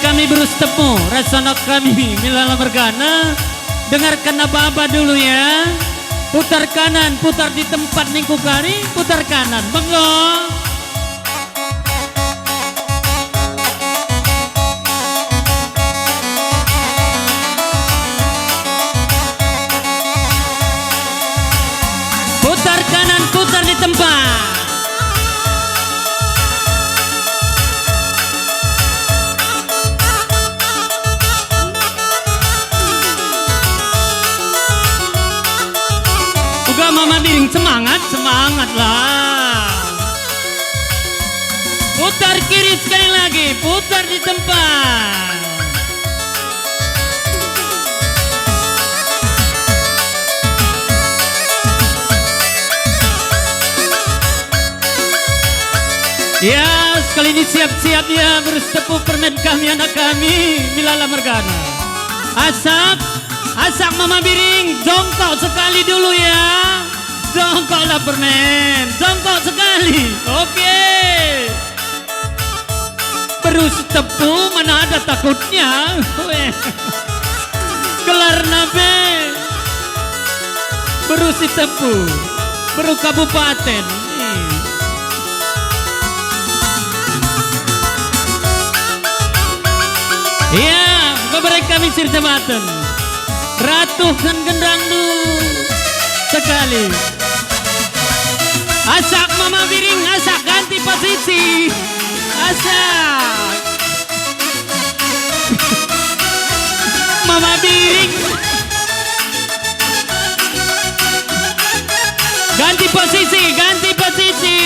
kami berus temu rasana kami milala mergana. Dengarkan apa-apa dulu ya. Putar kanan, putar di tempat ningku kari, putar kanan, monggo. Putar kanan, putar di tempat. Juga Mama Biring semangat, semangat lah. Putar kiri sekali lagi, putar di tempat. Ya, sekali ini siap-siap ya bertepuk permen kami anak kami milala mergana. Asak, asak Mama Biring, jongkok sekali dulu ya. Jongkoklah permen, jongkok sekali. Oke. Terus tepu mana ada takutnya. Kelar nabe. Berusi tepu, beru kabupaten. Ya, kepada kami Sirta Baten, Ratu dan Gendangdu sekali. Asak Mama Biring, asak ganti posisi. Asak Mama Biring ganti posisi, ganti posisi.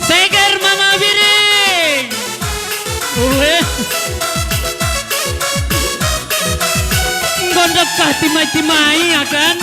Seger Mama Biring. Gondok kah timai-timai akan.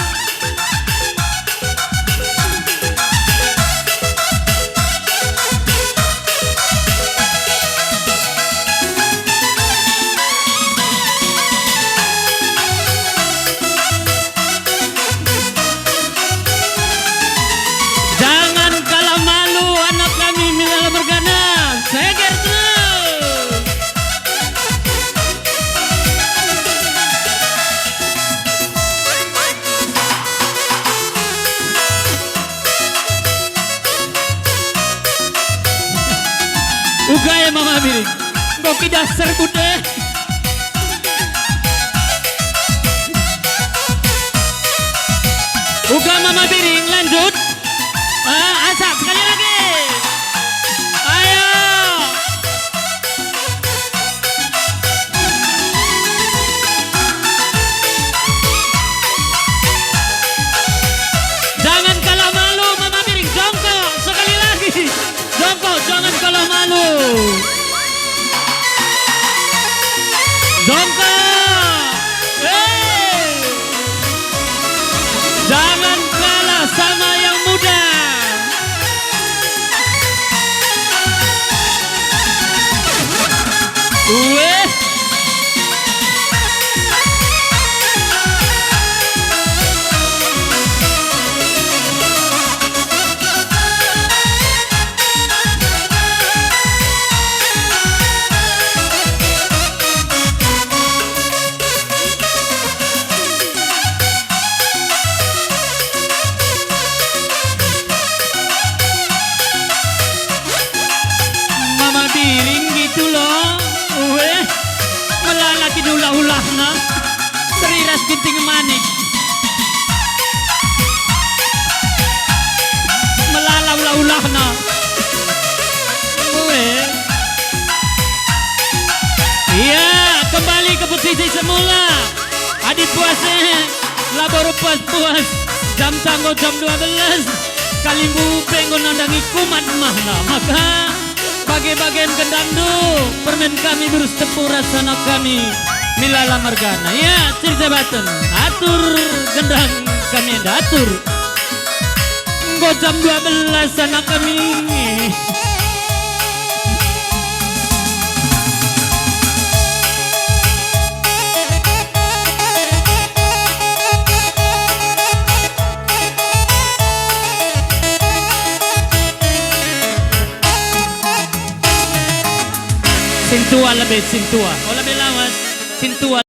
Jangan kalah malu anak kami milala mergana. Seger terus. Ugaya Mama Biring, kopi dasar kude. Uga Mama Biring lanjut. Asak sekali lagi. Ayo. Jangan kalah malu Mama Biring, jongkok sekali lagi. Jongkok, jangan kalah malu. Jongkok. Jangan kalah sama yang muda. Mama Biring gitu loh. Melalaki ulah-ulah na. Seriras ginting manik. Melala ulah-ulah na. Iya, kembali ke posisi semula. Adit puasnya labor puas-puas. Jam tanggal jam 12. Kalimbu pengen nandangi kumat mahna. Maka bagian gendangdu permen kami berus tepuk rasana kami milala mergana. Ya, Sirta Baten, atur gendang kami atur. Nggo jam 12 anak kami. Sintua lebih sintua. Oh lebih lawas. Sintua.